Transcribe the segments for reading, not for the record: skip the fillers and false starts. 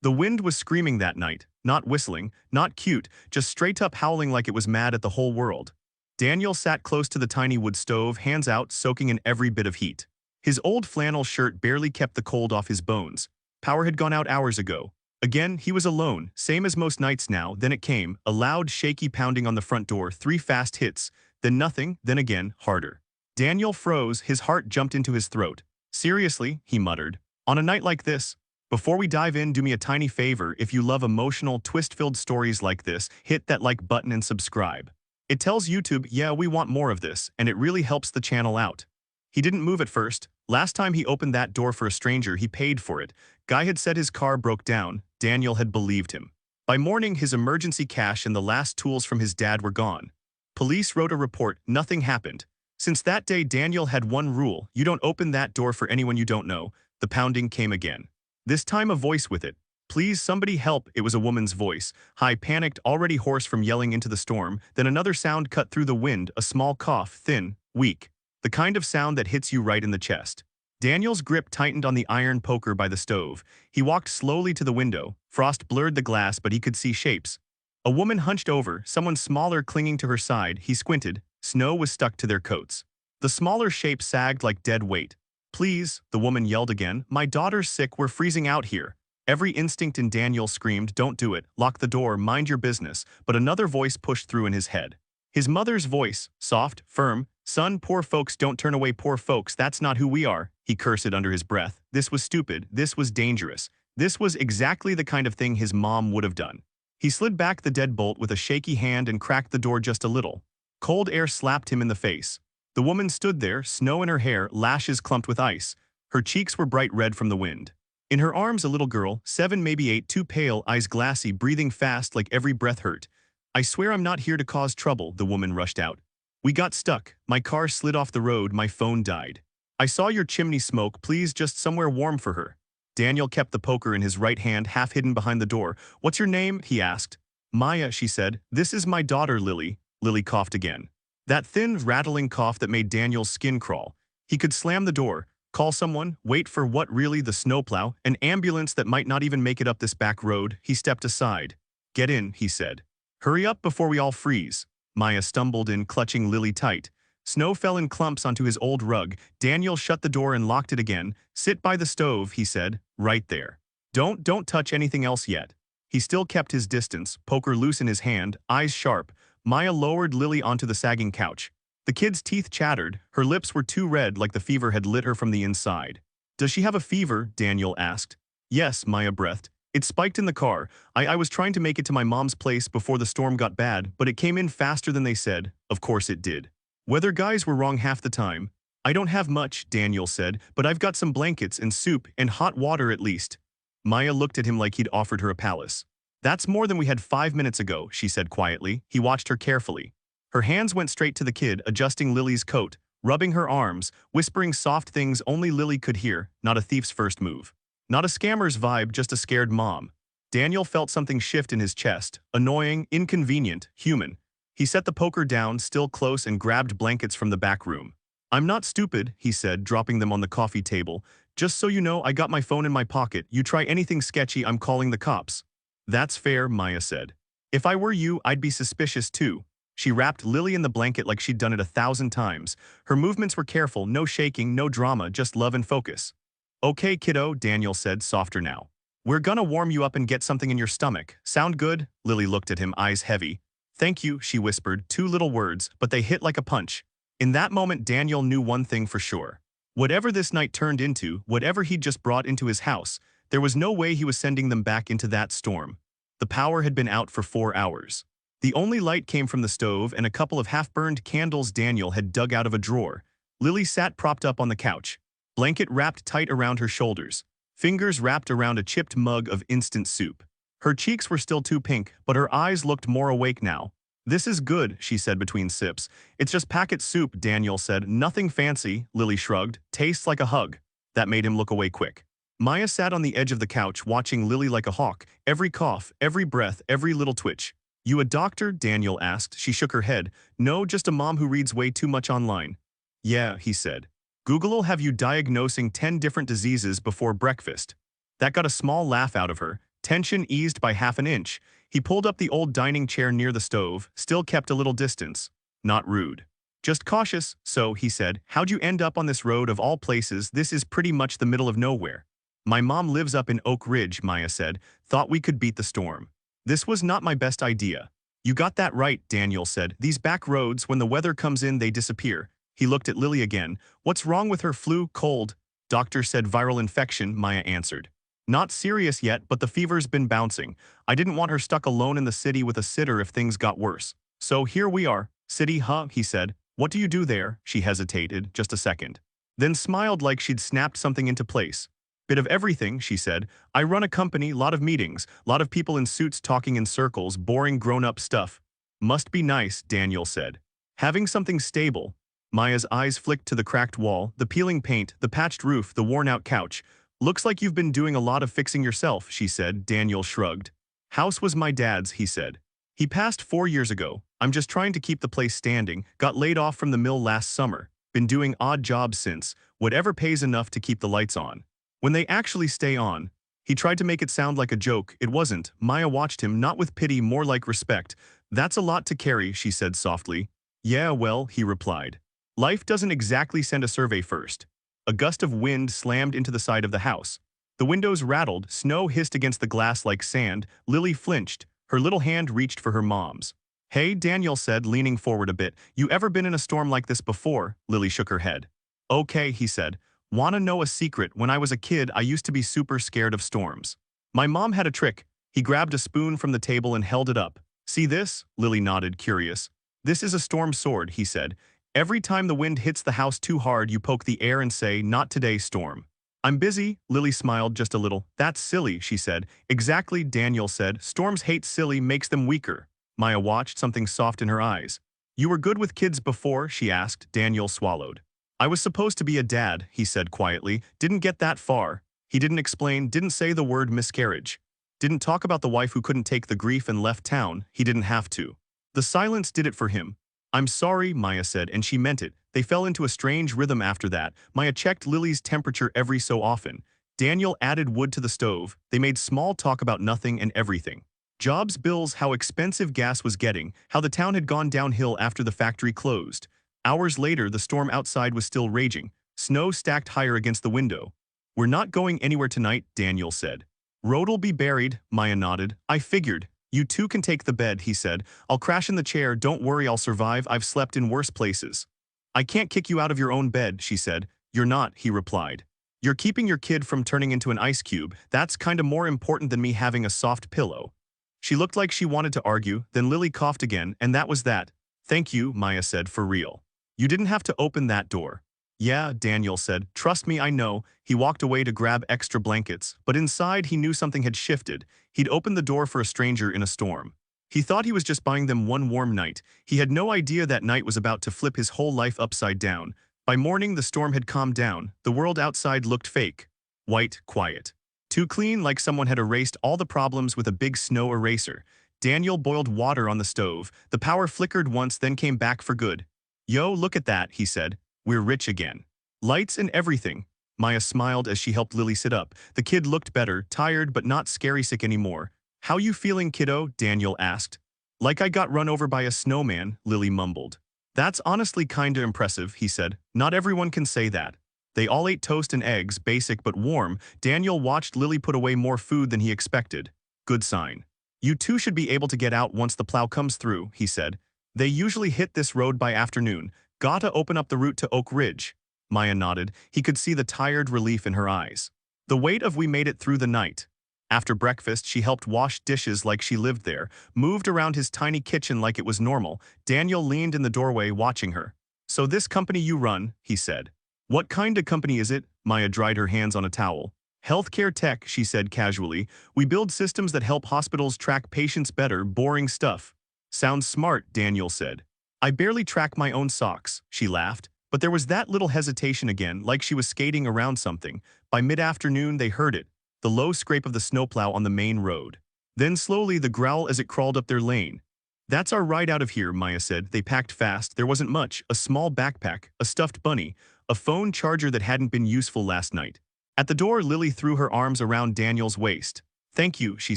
The wind was screaming that night, not whistling, not cute, just straight up howling like it was mad at the whole world. Daniel sat close to the tiny wood stove, hands out, soaking in every bit of heat. His old flannel shirt barely kept the cold off his bones. Power had gone out hours ago. Again, he was alone, same as most nights now. Then it came, a loud, shaky pounding on the front door, 3 fast hits, then nothing, then again, harder. Daniel froze, his heart jumped into his throat. Seriously, he muttered. On a night like this? Before we dive in, do me a tiny favor. If you love emotional, twist-filled stories like this, hit that like button and subscribe. It tells YouTube, yeah, we want more of this, and it really helps the channel out. He didn't move at first. Last time he opened that door for a stranger, he paid for it. Guy had said his car broke down. Daniel had believed him. By morning, his emergency cash and the last tools from his dad were gone. Police wrote a report. Nothing happened. Since that day, Daniel had one rule. You don't open that door for anyone you don't know. The pounding came again. This time a voice with it. Please, somebody help. It was a woman's voice. High, panicked, already hoarse from yelling into the storm. Then another sound cut through the wind, a small cough, thin, weak. The kind of sound that hits you right in the chest. Daniel's grip tightened on the iron poker by the stove. He walked slowly to the window. Frost blurred the glass, but he could see shapes. A woman hunched over, someone smaller clinging to her side. He squinted. Snow was stuck to their coats. The smaller shape sagged like dead weight. Please, the woman yelled again. My daughter's sick, we're freezing out here. Every instinct in Daniel screamed, don't do it, lock the door, mind your business. But another voice pushed through in his head. His mother's voice, soft, firm. Son, poor folks don't turn away poor folks, that's not who we are. He cursed under his breath. This was stupid, this was dangerous. This was exactly the kind of thing his mom would have done. He slid back the deadbolt with a shaky hand and cracked the door just a little. Cold air slapped him in the face. The woman stood there, snow in her hair, lashes clumped with ice. Her cheeks were bright red from the wind. In her arms a little girl, 7 maybe 8, too pale, eyes glassy, breathing fast like every breath hurt. I swear I'm not here to cause trouble, the woman rushed out. We got stuck, my car slid off the road, my phone died. I saw your chimney smoke, please just somewhere warm for her. Daniel kept the poker in his right hand, half hidden behind the door. What's your name? He asked. Maya, she said. This is my daughter, Lily. Lily coughed again. That thin, rattling cough that made Daniel's skin crawl. He could slam the door, call someone, wait for what really, the snowplow, an ambulance that might not even make it up this back road. He stepped aside. Get in, he said. Hurry up before we all freeze. Maya stumbled in, clutching Lily tight. Snow fell in clumps onto his old rug. Daniel shut the door and locked it again. Sit by the stove, he said, right there. Don't touch anything else yet. He still kept his distance, poker loose in his hand, eyes sharp. Maya lowered Lily onto the sagging couch. The kid's teeth chattered. Her lips were too red, like the fever had lit her from the inside. Does she have a fever? Daniel asked. Yes, Maya breathed. It spiked in the car. I was trying to make it to my mom's place before the storm got bad, but it came in faster than they said. Of course it did. Weather guys were wrong half the time. I don't have much, Daniel said, but I've got some blankets and soup and hot water at least. Maya looked at him like he'd offered her a palace. That's more than we had 5 minutes ago, she said quietly. He watched her carefully. Her hands went straight to the kid, adjusting Lily's coat, rubbing her arms, whispering soft things only Lily could hear, not a thief's first move. Not a scammer's vibe, just a scared mom. Daniel felt something shift in his chest, annoying, inconvenient, human. He set the poker down, still close, and grabbed blankets from the back room. I'm not stupid, he said, dropping them on the coffee table. Just so you know, I got my phone in my pocket. You try anything sketchy, I'm calling the cops. That's fair, Maya said. If I were you, I'd be suspicious too. She wrapped Lily in the blanket like she'd done it 1,000 times. Her movements were careful, no shaking, no drama, just love and focus. Okay, kiddo, Daniel said, softer now. We're gonna warm you up and get something in your stomach. Sound good? Lily looked at him, eyes heavy. Thank you, she whispered, 2 little words, but they hit like a punch. In that moment, Daniel knew one thing for sure. Whatever this night turned into, whatever he'd just brought into his house, there was no way he was sending them back into that storm. The power had been out for 4 hours. The only light came from the stove and a couple of half-burned candles Daniel had dug out of a drawer. Lily sat propped up on the couch, blanket wrapped tight around her shoulders, fingers wrapped around a chipped mug of instant soup. Her cheeks were still too pink, but her eyes looked more awake now. This is good, she said between sips. It's just packet soup, Daniel said. Nothing fancy, Lily shrugged. Tastes like a hug. That made him look away quick. Maya sat on the edge of the couch, watching Lily like a hawk. Every cough, every breath, every little twitch. You a doctor? Daniel asked. She shook her head. No, just a mom who reads way too much online. Yeah, he said. Google'll have you diagnosing 10 different diseases before breakfast. That got a small laugh out of her. Tension eased by half an inch. He pulled up the old dining chair near the stove, still kept a little distance. Not rude. Just cautious, so, he said, how'd you end up on this road of all places? This is pretty much the middle of nowhere. My mom lives up in Oak Ridge, Maya said. Thought we could beat the storm. This was not my best idea. You got that right, Daniel said. These back roads, when the weather comes in, they disappear. He looked at Lily again. What's wrong with her? Flu, cold? Doctor said viral infection, Maya answered. Not serious yet, but the fever's been bouncing. I didn't want her stuck alone in the city with a sitter if things got worse. So here we are. City, huh? He said. What do you do there? She hesitated, just a second. Then smiled like she'd snapped something into place. Bit of everything, she said. I run a company, lot of meetings, lot of people in suits talking in circles, boring grown-up stuff. Must be nice, Daniel said. Having something stable. Maya's eyes flicked to the cracked wall, the peeling paint, the patched roof, the worn-out couch. Looks like you've been doing a lot of fixing yourself, she said. Daniel shrugged. House was my dad's, he said. He passed 4 years ago. I'm just trying to keep the place standing. Got laid off from the mill last summer. Been doing odd jobs since. Whatever pays enough to keep the lights on. When they actually stay on. He tried to make it sound like a joke. It wasn't. Maya watched him, not with pity, more like respect. That's a lot to carry, she said softly. Yeah, well, he replied. Life doesn't exactly send a survey first. A gust of wind slammed into the side of the house. The windows rattled, snow hissed against the glass like sand. Lily flinched. Her little hand reached for her mom's. Hey, Daniel said, leaning forward a bit. You ever been in a storm like this before? Lily shook her head. Okay, he said. Wanna know a secret? When I was a kid, I used to be super scared of storms. My mom had a trick. He grabbed a spoon from the table and held it up. See this? Lily nodded, curious. This is a storm sword, he said. Every time the wind hits the house too hard, you poke the air and say, not today, storm. I'm busy, Lily smiled just a little. That's silly, she said. Exactly, Daniel said. Storms hate silly, makes them weaker. Maya watched, something soft in her eyes. You were good with kids before, she asked. Daniel swallowed. I was supposed to be a dad, he said quietly. Didn't get that far. He didn't explain, didn't say the word miscarriage. Didn't talk about the wife who couldn't take the grief and left town. He didn't have to. The silence did it for him. I'm sorry, Maya said, and she meant it. They fell into a strange rhythm after that. Maya checked Lily's temperature every so often. Daniel added wood to the stove. They made small talk about nothing and everything. Jobs, bills, how expensive gas was getting, how the town had gone downhill after the factory closed. Hours later, the storm outside was still raging. Snow stacked higher against the window. We're not going anywhere tonight, Daniel said. Road'll be buried, Maya nodded. I figured. You two can take the bed, he said. I'll crash in the chair, don't worry, I'll survive, I've slept in worse places. I can't kick you out of your own bed, she said. You're not, he replied. You're keeping your kid from turning into an ice cube. That's kinda more important than me having a soft pillow. She looked like she wanted to argue, then Lily coughed again, and that was that. Thank you, Maya said, for real. You didn't have to open that door. Yeah, Daniel said. Trust me, I know. He walked away to grab extra blankets, but inside he knew something had shifted. He'd opened the door for a stranger in a storm. He thought he was just buying them one warm night. He had no idea that night was about to flip his whole life upside down. By morning, the storm had calmed down. The world outside looked fake. White, quiet. Too clean, like someone had erased all the problems with a big snow eraser. Daniel boiled water on the stove. The power flickered once, then came back for good. Yo, look at that, he said. We're rich again. Lights and everything. Maya smiled as she helped Lily sit up. The kid looked better, tired but not scary sick anymore. How you feeling, kiddo? Daniel asked. Like I got run over by a snowman, Lily mumbled. That's honestly kinda impressive, he said. Not everyone can say that. They all ate toast and eggs, basic but warm. Daniel watched Lily put away more food than he expected. Good sign. You two should be able to get out once the plow comes through, he said. They usually hit this road by afternoon. Gotta open up the route to Oak Ridge. Maya nodded. He could see the tired relief in her eyes. The weight of we made it through the night. After breakfast, she helped wash dishes like she lived there, moved around his tiny kitchen like it was normal. Daniel leaned in the doorway watching her. So this company you run, he said. What kind of company is it? Maya dried her hands on a towel. Healthcare tech, she said casually. We build systems that help hospitals track patients better, boring stuff. Sounds smart, Daniel said. I barely track my own socks, she laughed. But there was that little hesitation again, like she was skating around something. By mid-afternoon, they heard it. The low scrape of the snowplow on the main road. Then slowly the growl as it crawled up their lane. That's our ride out of here, Maya said. They packed fast. There wasn't much. A small backpack, a stuffed bunny, a phone charger that hadn't been useful last night. At the door, Lily threw her arms around Daniel's waist. Thank you, she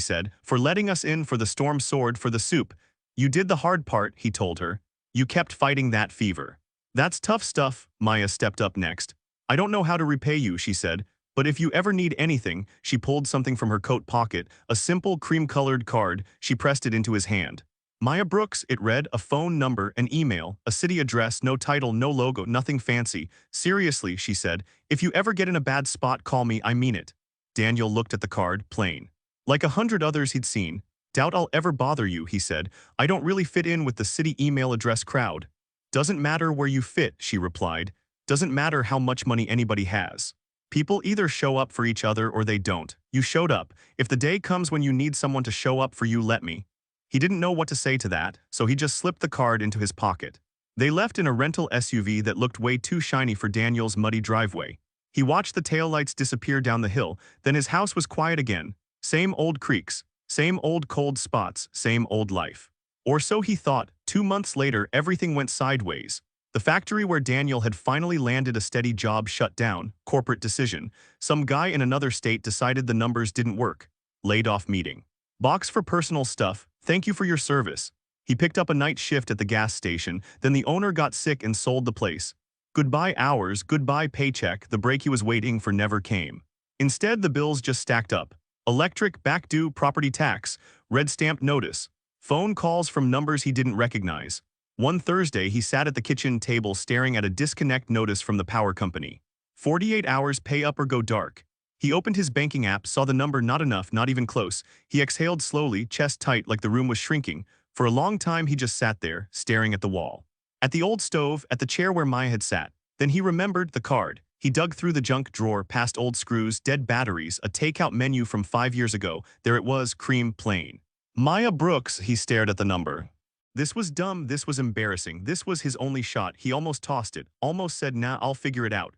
said, for letting us in for the storm sword for the soup. You did the hard part, he told her. You kept fighting that fever. That's tough stuff, Maya stepped up next. I don't know how to repay you, she said, but if you ever need anything, she pulled something from her coat pocket, a simple cream-colored card, she pressed it into his hand. Maya Brooks, it read, a phone number, an email, a city address, no title, no logo, nothing fancy. Seriously, she said, if you ever get in a bad spot, call me, I mean it. Daniel looked at the card, plain. Like 100 others he'd seen. Doubt I'll ever bother you, he said. I don't really fit in with the city email address crowd. Doesn't matter where you fit, she replied. Doesn't matter how much money anybody has. People either show up for each other or they don't. You showed up. If the day comes when you need someone to show up for you, let me. He didn't know what to say to that, so he just slipped the card into his pocket. They left in a rental SUV that looked way too shiny for Daniel's muddy driveway. He watched the taillights disappear down the hill, then his house was quiet again. Same old creaks, same old cold spots, same old life. Or so he thought. 2 months later, everything went sideways. The factory where Daniel had finally landed a steady job shut down, corporate decision. Some guy in another state decided the numbers didn't work. Laid off meeting. Box for personal stuff, thank you for your service. He picked up a night shift at the gas station, then the owner got sick and sold the place. Goodbye hours, goodbye paycheck, the break he was waiting for never came. Instead, the bills just stacked up. Electric, back due, property tax, red stamp notice. Phone calls from numbers he didn't recognize. One Thursday, he sat at the kitchen table staring at a disconnect notice from the power company. 48 hours, pay up or go dark. He opened his banking app, saw the number, not enough, not even close. He exhaled slowly, chest tight like the room was shrinking. For a long time, he just sat there, staring at the wall. At the old stove, at the chair where Maya had sat. Then he remembered the card. He dug through the junk drawer, past old screws, dead batteries, a takeout menu from 5 years ago. There it was, cream plain. Maya Brooks, he stared at the number. This was dumb, this was embarrassing, this was his only shot. He almost tossed it, almost said, nah, I'll figure it out.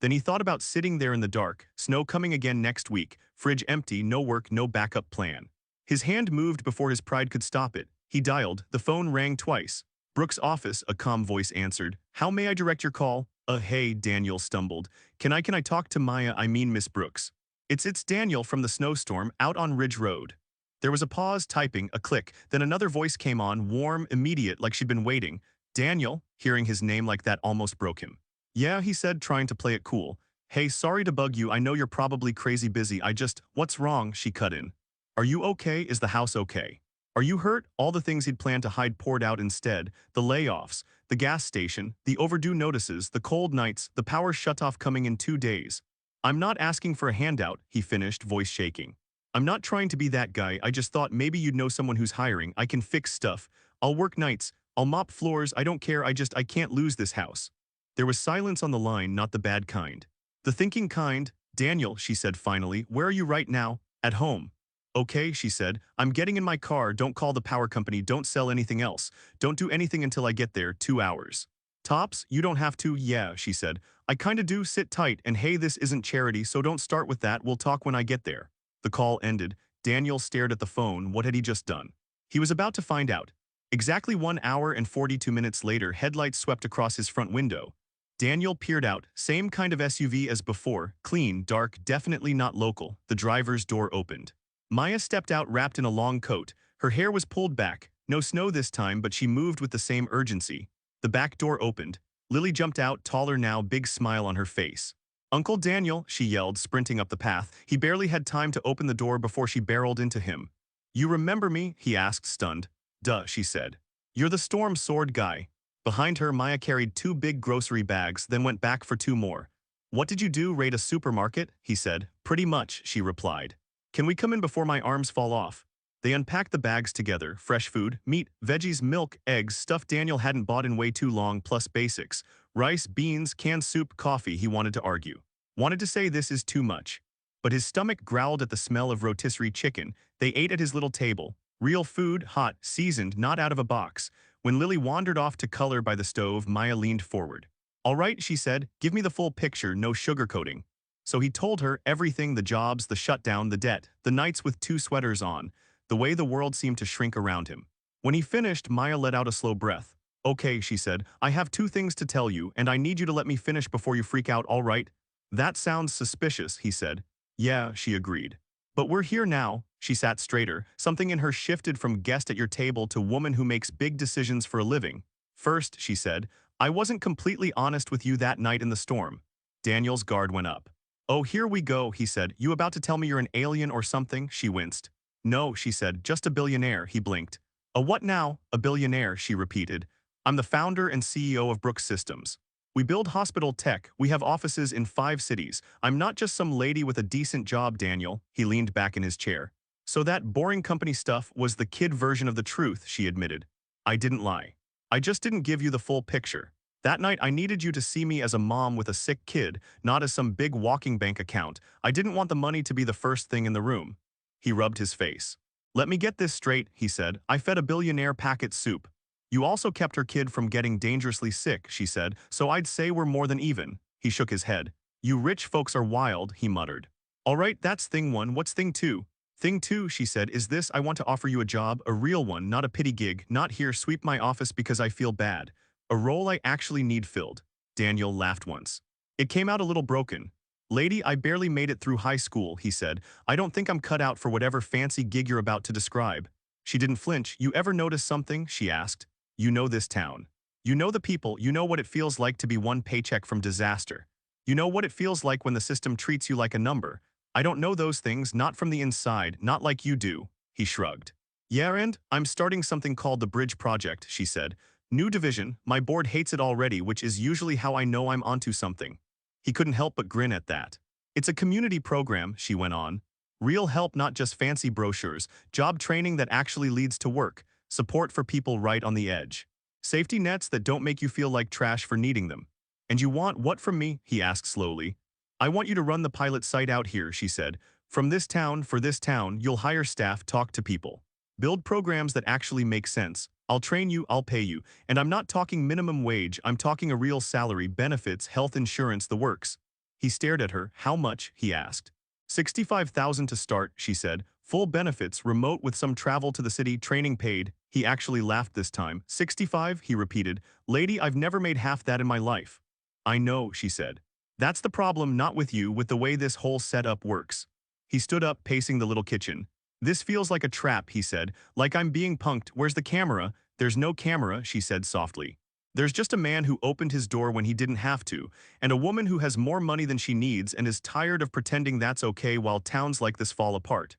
Then he thought about sitting there in the dark, snow coming again next week, fridge empty, no work, no backup plan. His hand moved before his pride could stop it. He dialed, the phone rang twice. Brooks' office, a calm voice answered. How may I direct your call? Hey, Daniel stumbled. Can I talk to Maya, I mean Miss Brooks. It's Daniel from the snowstorm, out on Ridge Road. There was a pause, typing, a click, then another voice came on, warm, immediate, like she'd been waiting. Daniel, hearing his name like that almost broke him. Yeah, he said, trying to play it cool. Hey, sorry to bug you, I know you're probably crazy busy, what's wrong, she cut in. Are you okay, is the house okay? Are you hurt? All the things he'd planned to hide poured out instead. The layoffs, the gas station, the overdue notices, the cold nights, the power shutoff coming in 2 days. I'm not asking for a handout, he finished, voice shaking. I'm not trying to be that guy, I just thought maybe you'd know someone who's hiring. I can fix stuff. I'll work nights. I'll mop floors. I don't care, I can't lose this house. There was silence on the line, not the bad kind. The thinking kind. Daniel, she said finally, where are you right now? At home. Okay, she said, I'm getting in my car, don't call the power company, don't sell anything else. Don't do anything until I get there, 2 hours. Tops, you don't have to, yeah, she said. I kinda do, sit tight, and hey, this isn't charity, so don't start with that, we'll talk when I get there. The call ended. Daniel stared at the phone, what had he just done? He was about to find out. Exactly 1 hour and 42 minutes later, headlights swept across his front window. Daniel peered out, same kind of SUV as before, clean, dark, definitely not local. The driver's door opened. Maya stepped out wrapped in a long coat. Her hair was pulled back. No snow this time, but she moved with the same urgency. The back door opened. Lily jumped out, taller now, big smile on her face. Uncle Daniel, she yelled, sprinting up the path. He barely had time to open the door before she barreled into him. You remember me? He asked, stunned. Duh, she said. You're the storm sword guy. Behind her, Maya carried 2 big grocery bags, then went back for 2 more. What did you do, raid a supermarket? He said. Pretty much, she replied. Can we come in before my arms fall off? They unpacked the bags together, fresh food, meat, veggies, milk, eggs, stuff Daniel hadn't bought in way too long, plus basics. Rice, beans, canned soup, coffee, he wanted to argue. Wanted to say this is too much. But his stomach growled at the smell of rotisserie chicken. They ate at his little table. Real food, hot, seasoned, not out of a box. When Lily wandered off to color by the stove, Maya leaned forward. All right, she said, give me the full picture, no sugarcoating. So he told her everything, the jobs, the shutdown, the debt, the nights with 2 sweaters on, the way the world seemed to shrink around him. When he finished, Maya let out a slow breath. Okay, she said, I have 2 things to tell you, and I need you to let me finish before you freak out, all right? That sounds suspicious, he said. Yeah, she agreed. But we're here now. She sat straighter. Something in her shifted from guest at your table to woman who makes big decisions for a living. First, she said, I wasn't completely honest with you that night in the storm. Daniel's guard went up. Oh, here we go, he said. You about to tell me you're an alien or something? She winced. No, she said, just a billionaire, he blinked. A what now? A billionaire, she repeated. I'm the founder and CEO of Brooks Systems. We build hospital tech. We have offices in 5 cities. I'm not just some lady with a decent job, Daniel. He leaned back in his chair. So that boring company stuff was the kid version of the truth, she admitted. I didn't lie. I just didn't give you the full picture. That night I needed you to see me as a mom with a sick kid, not as some big walking bank account. I didn't want the money to be the first thing in the room. He rubbed his face. Let me get this straight, he said. I fed a billionaire packet soup. You also kept her kid from getting dangerously sick, she said, so I'd say we're more than even. He shook his head. You rich folks are wild, he muttered. All right, that's thing 1. What's thing 2? Thing 2, she said, is this: I want to offer you a job, a real one, not a pity gig, not here sweep my office because I feel bad. A role I actually need filled. Daniel laughed once. It came out a little broken. Lady, I barely made it through high school, he said. I don't think I'm cut out for whatever fancy gig you're about to describe. She didn't flinch. You ever notice something? She asked. You know this town. You know the people. You know what it feels like to be one paycheck from disaster. You know what it feels like when the system treats you like a number. I don't know those things, not from the inside, not like you do. He shrugged. Yeah, and I'm starting something called the Bridge Project, she said. New division. My board hates it already, which is usually how I know I'm onto something. He couldn't help but grin at that. It's a community program, she went on. Real help, not just fancy brochures. Job training that actually leads to work. Support for people right on the edge. Safety nets that don't make you feel like trash for needing them. And you want what from me? He asked slowly. I want you to run the pilot site out here, she said. From this town, for this town, you'll hire staff, talk to people. Build programs that actually make sense. I'll train you, I'll pay you. And I'm not talking minimum wage, I'm talking a real salary, benefits, health insurance, the works. He stared at her. How much? He asked. 65,000 to start, she said. Full benefits, remote with some travel to the city, training paid. He actually laughed this time. 65, he repeated. Lady, I've never made half that in my life. I know, she said. That's the problem, not with you, with the way this whole setup works. He stood up, pacing the little kitchen. This feels like a trap, he said. Like I'm being punked. Where's the camera? There's no camera, she said softly. There's just a man who opened his door when he didn't have to, and a woman who has more money than she needs and is tired of pretending that's okay while towns like this fall apart.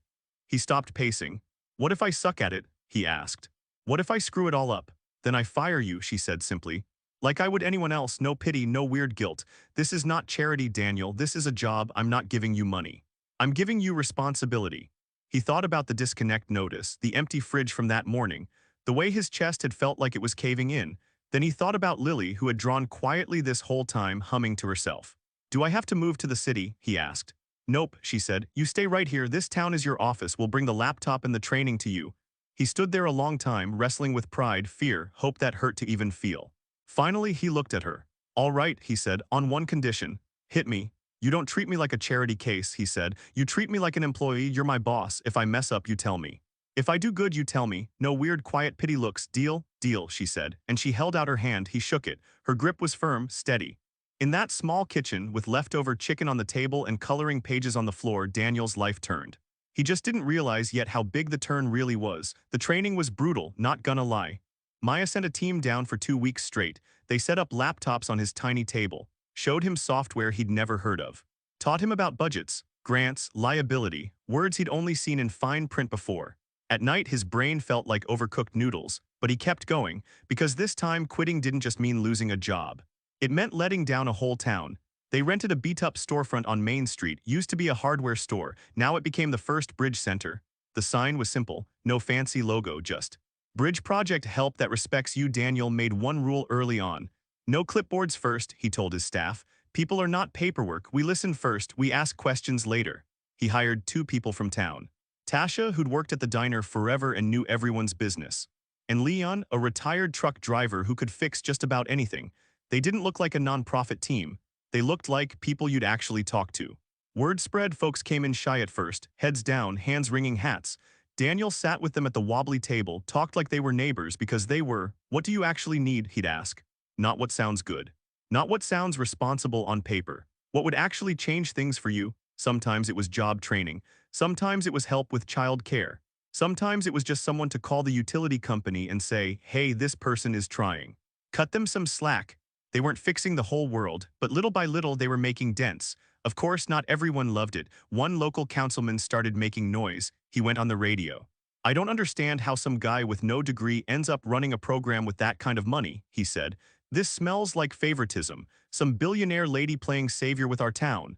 He stopped pacing. What if I suck at it? He asked. What if I screw it all up? Then I fire you, she said simply. Like I would anyone else, no pity, no weird guilt. This is not charity, Daniel. This is a job. I'm not giving you money. I'm giving you responsibility. He thought about the disconnect notice, the empty fridge from that morning, the way his chest had felt like it was caving in. Then he thought about Lily, who had drawn quietly this whole time, humming to herself. Do I have to move to the city? He asked. Nope, she said. You stay right here. This town is your office. We'll bring the laptop and the training to you. He stood there a long time, wrestling with pride, fear, hope that hurt to even feel. Finally, he looked at her. All right, he said, on one condition. Hit me. You don't treat me like a charity case, he said. You treat me like an employee. You're my boss. If I mess up, you tell me. If I do good, you tell me. No weird, quiet pity looks. Deal? Deal, she said, and she held out her hand. He shook it. Her grip was firm, steady. In that small kitchen, with leftover chicken on the table and coloring pages on the floor, Daniel's life turned. He just didn't realize yet how big the turn really was. The training was brutal, not gonna lie. Maya sent a team down for 2 weeks straight. They set up laptops on his tiny table, showed him software he'd never heard of, taught him about budgets, grants, liability, words he'd only seen in fine print before. At night, his brain felt like overcooked noodles, but he kept going, because this time quitting didn't just mean losing a job. It meant letting down a whole town. They rented a beat-up storefront on Main Street, used to be a hardware store. Now it became the first Bridge Center. The sign was simple, no fancy logo, just Bridge Project, help that respects you. Daniel made one rule early on. No clipboards first, he told his staff. People are not paperwork. We listen first, we ask questions later. He hired 2 people from town. Tasha, who'd worked at the diner forever and knew everyone's business. And Leon, a retired truck driver who could fix just about anything. They didn't look like a non-profit team. They looked like people you'd actually talk to. Word spread. Folks came in shy at first, heads down, hands wringing hats. Daniel sat with them at the wobbly table, talked like they were neighbors because they were. What do you actually need? He'd ask. Not what sounds good. Not what sounds responsible on paper. What would actually change things for you? Sometimes it was job training. Sometimes it was help with child care. Sometimes it was just someone to call the utility company and say, hey, this person is trying. Cut them some slack. They weren't fixing the whole world, but little by little they were making dents. Of course, not everyone loved it. One local councilman started making noise. He went on the radio. I don't understand how some guy with no degree ends up running a program with that kind of money, he said. This smells like favoritism. Some billionaire lady playing savior with our town.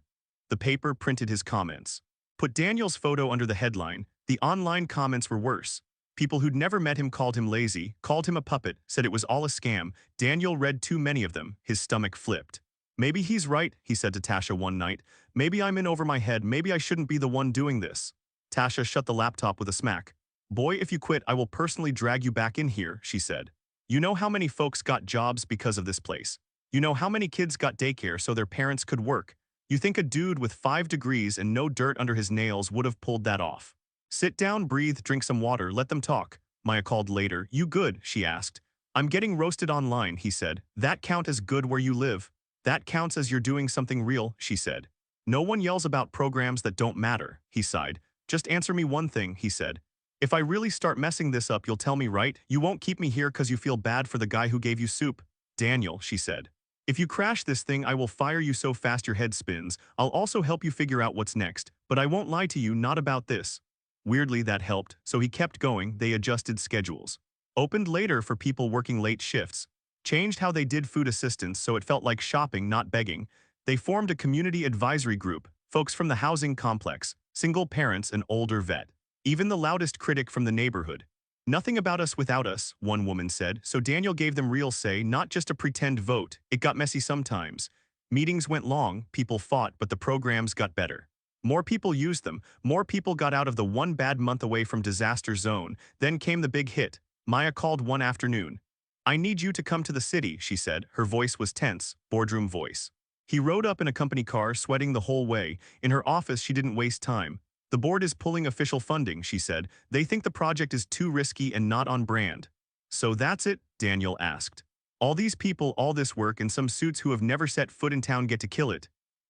The paper printed his comments. Put Daniel's photo under the headline. The online comments were worse. People who'd never met him called him lazy, called him a puppet, said it was all a scam. Daniel read too many of them. His stomach flipped. Maybe he's right, he said to Tasha one night. Maybe I'm in over my head. Maybe I shouldn't be the one doing this. Tasha shut the laptop with a smack. Boy, if you quit, I will personally drag you back in here, she said. You know how many folks got jobs because of this place. You know how many kids got daycare so their parents could work. You think a dude with 5 degrees and no dirt under his nails would have pulled that off? Sit down, breathe, drink some water, let them talk. Maya called later. You good? She asked. I'm getting roasted online, he said. That count as good where you live? That counts as you're doing something real, she said. No one yells about programs that don't matter, he sighed. Just answer me one thing, he said. If I really start messing this up, you'll tell me, right? You won't keep me here because you feel bad for the guy who gave you soup. Daniel, she said. If you crash this thing, I will fire you so fast your head spins. I'll also help you figure out what's next, but I won't lie to you, not about this. Weirdly, that helped, so he kept going. They adjusted schedules. Opened later for people working late shifts. Changed how they did food assistance so it felt like shopping, not begging. They formed a community advisory group, folks from the housing complex, single parents, and older vet. Even the loudest critic from the neighborhood. Nothing about us without us, one woman said, so Daniel gave them real say, not just a pretend vote. It got messy sometimes. Meetings went long, people fought, but the programs got better. More people used them, more people got out of the one bad month away from disaster zone. Then came the big hit. Maya called one afternoon. I need you to come to the city, she said. Her voice was tense, boardroom voice. He rode up in a company car, sweating the whole way. In her office, she didn't waste time. The board is pulling official funding, she said. They think the project is too risky and not on brand. So that's it? Daniel asked. All these people, all this work, and some suits who have never set foot in town get to kill it.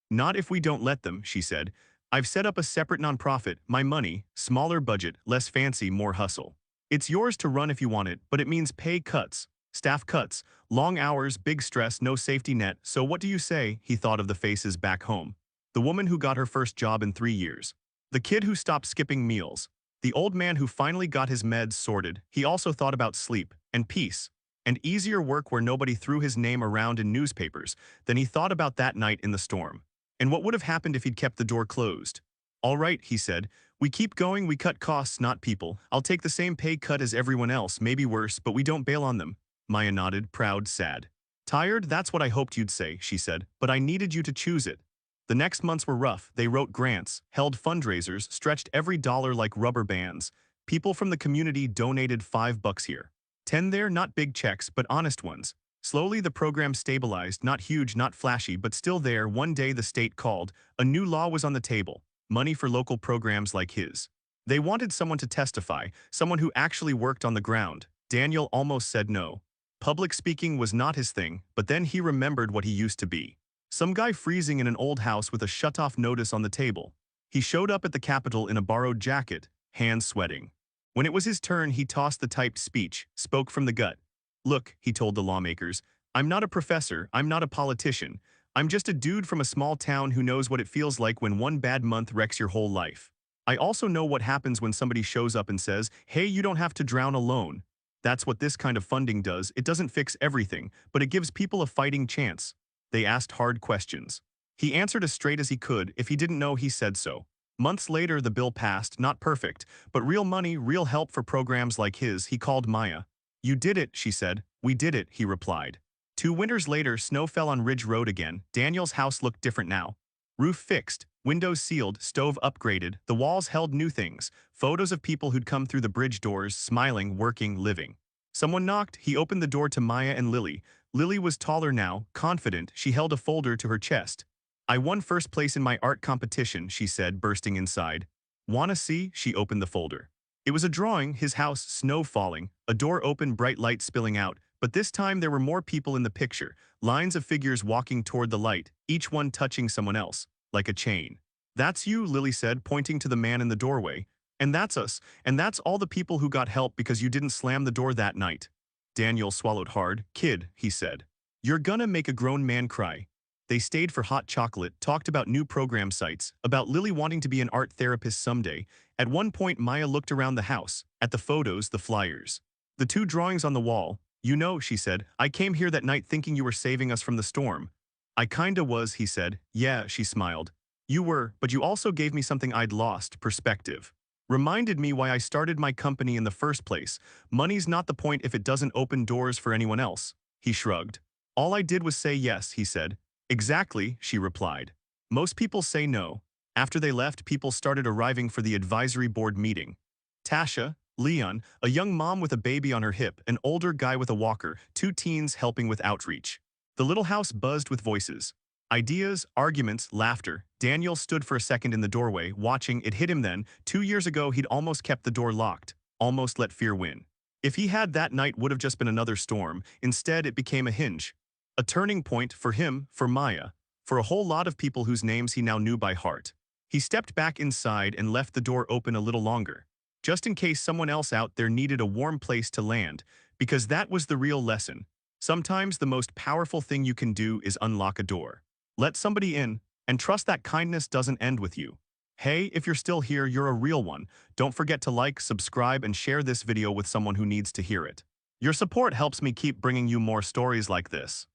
Not if we don't let them, she said. I've set up a separate nonprofit, my money, smaller budget, less fancy, more hustle. It's yours to run if you want it, but it means pay cuts, staff cuts, long hours, big stress, no safety net. So what do you say? He thought of the faces back home. The woman who got her first job in 3 years. The kid who stopped skipping meals. The old man who finally got his meds sorted. He also thought about sleep and peace and easier work where nobody threw his name around in newspapers. Then he thought about that night in the storm. And what would have happened if he'd kept the door closed? All right, he said. We keep going, we cut costs, not people. I'll take the same pay cut as everyone else, maybe worse, but we don't bail on them. Maya nodded, proud, sad. Tired? That's what I hoped you'd say, she said, but I needed you to choose it. The next months were rough. They wrote grants, held fundraisers, stretched every dollar like rubber bands. People from the community donated $5 here. 10 there, not big checks, but honest ones. Slowly the program stabilized, not huge, not flashy, but still there. One day the state called. A new law was on the table. Money for local programs like his. They wanted someone to testify, someone who actually worked on the ground. Daniel almost said no. Public speaking was not his thing, but then he remembered what he used to be. Some guy freezing in an old house with a shut-off notice on the table. He showed up at the Capitol in a borrowed jacket, hands sweating. When it was his turn, he tossed the typed speech, spoke from the gut. Look, he told the lawmakers, I'm not a professor, I'm not a politician. I'm just a dude from a small town who knows what it feels like when one bad month wrecks your whole life. I also know what happens when somebody shows up and says, hey, you don't have to drown alone. That's what this kind of funding does. It doesn't fix everything, but it gives people a fighting chance. They asked hard questions. He answered as straight as he could. If he didn't know, he said so. Months later, the bill passed, not perfect, but real money, real help for programs like his. He called Maya. You did it, she said. We did it, he replied. 2 winters later, snow fell on Ridge Road again. Daniel's house looked different now. Roof fixed, windows sealed, stove upgraded. The walls held new things, photos of people who'd come through the bridge doors, smiling, working, living. Someone knocked. He opened the door to Maya and Lily. Lily was taller now, confident. She held a folder to her chest. I won first place in my art competition, she said, bursting inside. Wanna see? She opened the folder. It was a drawing, his house, snow falling, a door open, bright light spilling out. But this time there were more people in the picture, lines of figures walking toward the light, each one touching someone else, like a chain. That's you, Lily said, pointing to the man in the doorway. And that's us, and that's all the people who got help because you didn't slam the door that night. Daniel swallowed hard. Kid, he said. You're gonna make a grown man cry. They stayed for hot chocolate, talked about new program sites, about Lily wanting to be an art therapist someday. At one point, Maya looked around the house, at the photos, the flyers. The two drawings on the wall. You know, she said, I came here that night thinking you were saving us from the storm. I kinda was, he said. Yeah, she smiled. You were, but you also gave me something I'd lost, perspective. Reminded me why I started my company in the first place. Money's not the point if it doesn't open doors for anyone else. He shrugged. All I did was say yes, he said. Exactly, she replied. Most people say no. After they left, people started arriving for the advisory board meeting. Tasha, Leon, a young mom with a baby on her hip, an older guy with a walker, two teens helping with outreach. The little house buzzed with voices. Ideas, arguments, laughter. Daniel stood for a second in the doorway, watching. It hit him then. 2 years ago, he'd almost kept the door locked, almost let fear win. If he had, that night would have just been another storm. Instead, it became a hinge. A turning point for him, for Maya, for a whole lot of people whose names he now knew by heart. He stepped back inside and left the door open a little longer, just in case someone else out there needed a warm place to land, because that was the real lesson. Sometimes the most powerful thing you can do is unlock a door. Let somebody in, and trust that kindness doesn't end with you. Hey, if you're still here, you're a real one. Don't forget to like, subscribe, and share this video with someone who needs to hear it. Your support helps me keep bringing you more stories like this.